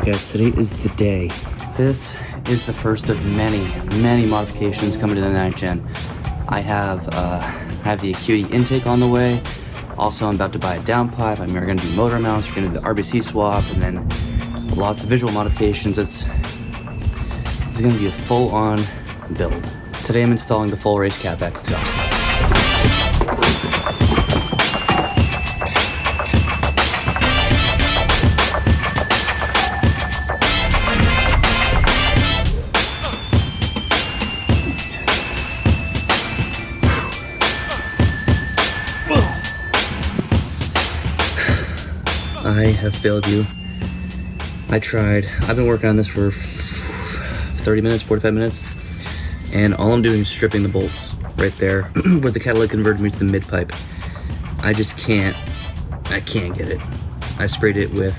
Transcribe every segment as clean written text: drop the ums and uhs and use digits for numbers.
Alright guys, today is the day. This is the first of many modifications coming to the 9th Gen. I have the Acuity intake on the way. Also, I'm about to buy a downpipe. We're going to do motor mounts, we're going to do the RBC swap, and then lots of visual modifications. It's going to be a full-on build. Today I'm installing the full race catback exhaust. I have failed you. I tried. I've been working on this for 30 minutes, 45 minutes, and all I'm doing is stripping the bolts right there where the catalytic converter meets the mid pipe. I just can't, I can't get it. I sprayed it with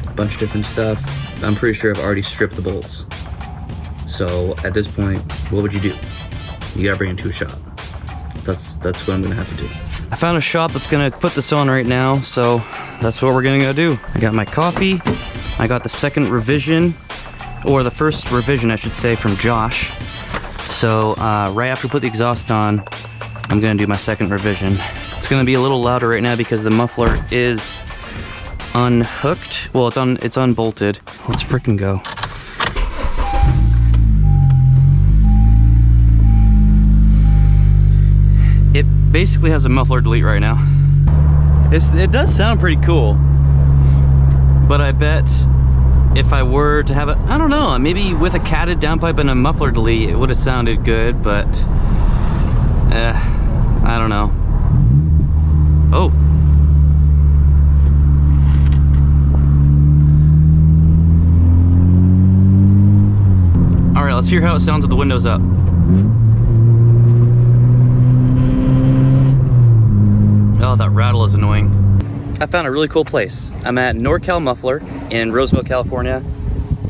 a bunch of different stuff. I'm pretty sure I've already stripped the bolts. So at this point, what would you do? You gotta bring it to a shop. That's what I'm gonna have to do. I found a shop that's gonna put this on right now, so that's what we're gonna go do. I got my coffee, I got the second revision, or the first revision I should say, from Josh. So right after we put the exhaust on, I'm gonna do my second revision. It's gonna be a little louder right now because the muffler is unhooked. Well, it's unbolted. Let's frickin' go. It basically has a muffler delete right now. It does sound pretty cool, but I bet if I were to have it, I don't know, maybe with a catted downpipe and a muffler delete, it would have sounded good, but I don't know. Oh. All right, let's hear how it sounds with the windows up. Oh, that rattle is annoying. I found a really cool place. I'm at NorCal Muffler in Roseville, California.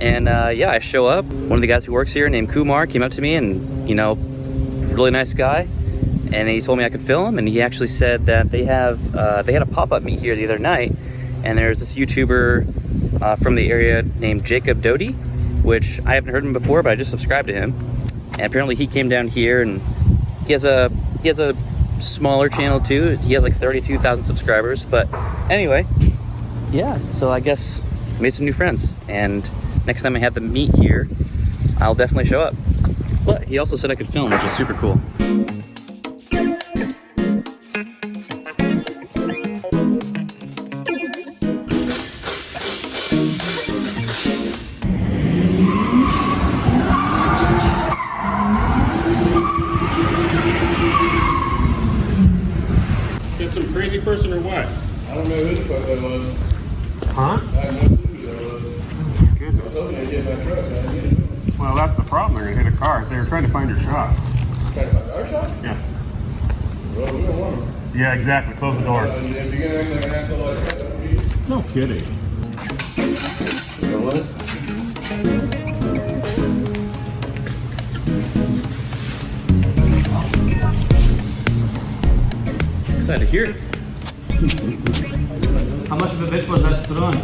And yeah, I show up. One of the guys who works here named Kumar came up to me and, you know, really nice guy. And he told me I could film, and he actually said that they had a pop-up meet here the other night. And there's this YouTuber from the area named Jacob Doty, which I haven't heard of him before, but I just subscribed to him. And apparently he came down here, and he has a smaller channel too. He has like 32,000 subscribers, but anyway, yeah, so I guess I made some new friends, and next time I have the meet here, I'll definitely show up. But he also said I could film, which is super cool. Crazy person or what? I don't know who the fuck that was. Huh? I have no clue who that was. Oh, goodness. I was hoping they'd get my truck, but I didn't. Well, that's the problem. They're gonna hit a car. They were trying to find your shop. Trying to find our shop? Yeah. Well, we don't want them. Yeah, exactly. Close the door. If you're gonna act like an asshole like that, that would be. No kidding. You know what? Excited to hear it. How much of a bitch was that to put on?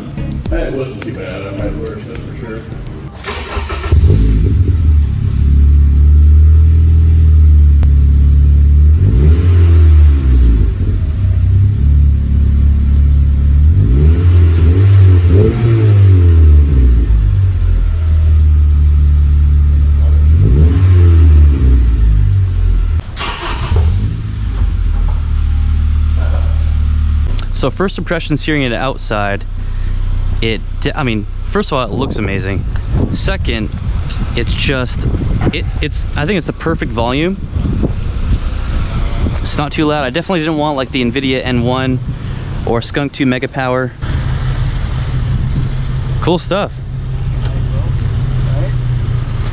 It wasn't too bad. I've had worse, that's for sure. So first impressions hearing it outside, I mean, first of all, it looks amazing. Second, it's just, I think it's the perfect volume. It's not too loud. I definitely didn't want like the NVIDIA N1 or Skunk 2 Mega Power. Cool stuff.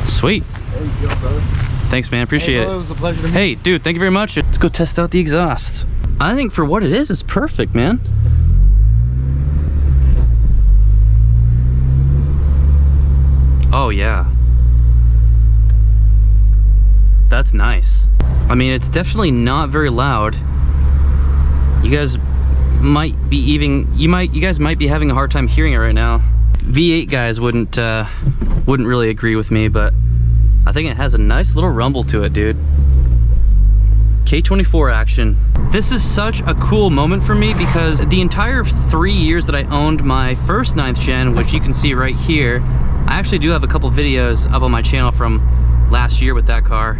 Sweet. There you go, brother. Thanks, man. Appreciate it. It was a pleasure to meet you. Hey, dude, thank you very much. Let's go test out the exhaust. I think for what it is, it's perfect, man. Oh, yeah. That's nice. I mean, it's definitely not very loud. You guys might be having a hard time hearing it right now. V8 guys wouldn't really agree with me, but I think it has a nice little rumble to it, dude. K24 action. This is such a cool moment for me because the entire 3 years that I owned my first 9th gen, which you can see right here, I actually do have a couple videos up on my channel from last year with that car.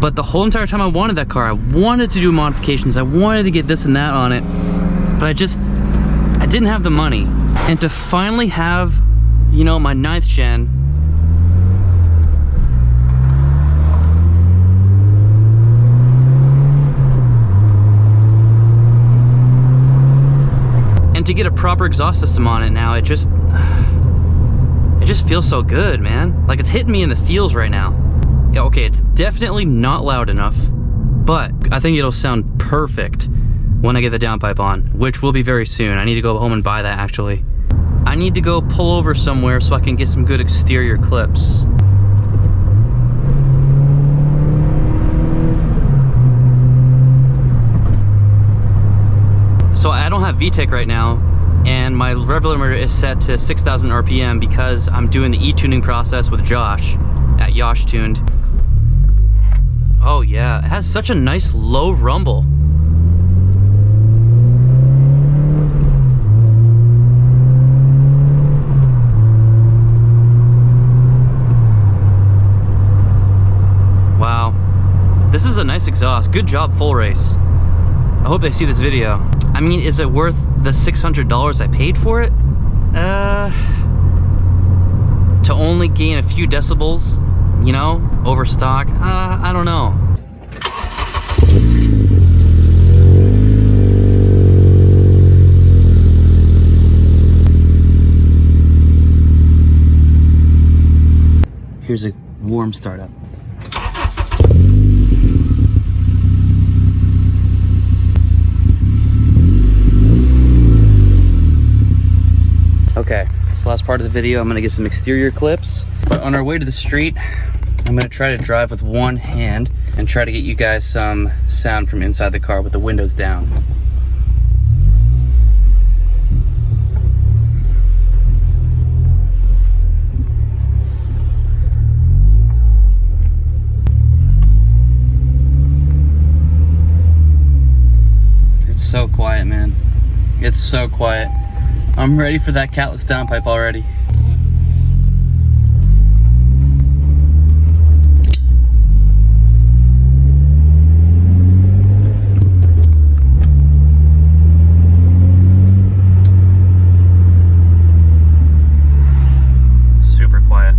But the whole entire time I wanted that car, I wanted to do modifications, I wanted to get this and that on it, but I didn't have the money. And to finally have, you know, my 9th gen, and to get a proper exhaust system on it now, it just feels so good, man. Like, it's hitting me in the feels right now. Yeah, okay, it's definitely not loud enough, but I think it'll sound perfect when I get the downpipe on, which will be very soon. I need to go home and buy that, actually. I need to go pull over somewhere so I can get some good exterior clips. So I don't have VTEC right now, and my rev limiter is set to 6,000 RPM because I'm doing the e-tuning process with Josh at Josh Tuned. Oh yeah, it has such a nice low rumble. Wow, this is a nice exhaust. Good job, Full Race. I hope they see this video. I mean, is it worth the $600 I paid for it? To only gain a few decibels, you know, over stock? I don't know. Here's a warm startup. Okay, this last part of the video, I'm gonna get some exterior clips, but on our way to the street, I'm gonna try to drive with one hand and try to get you guys some sound from inside the car with the windows down. It's so quiet, man. It's so quiet. I'm ready for that catless downpipe already. Super quiet.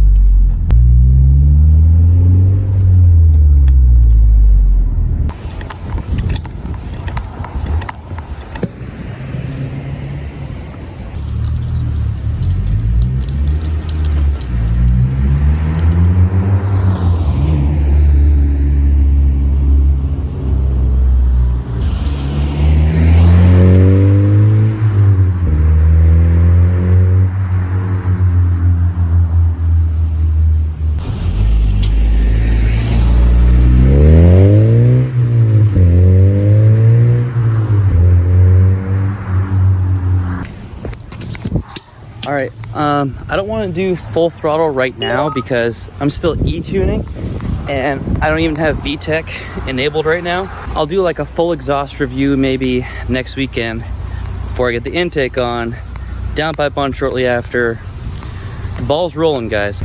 All right, I don't want to do full throttle right now because I'm still e-tuning and I don't even have VTEC enabled right now. I'll do like a full exhaust review maybe next weekend before I get the intake on, downpipe on shortly after. The ball's rolling, guys.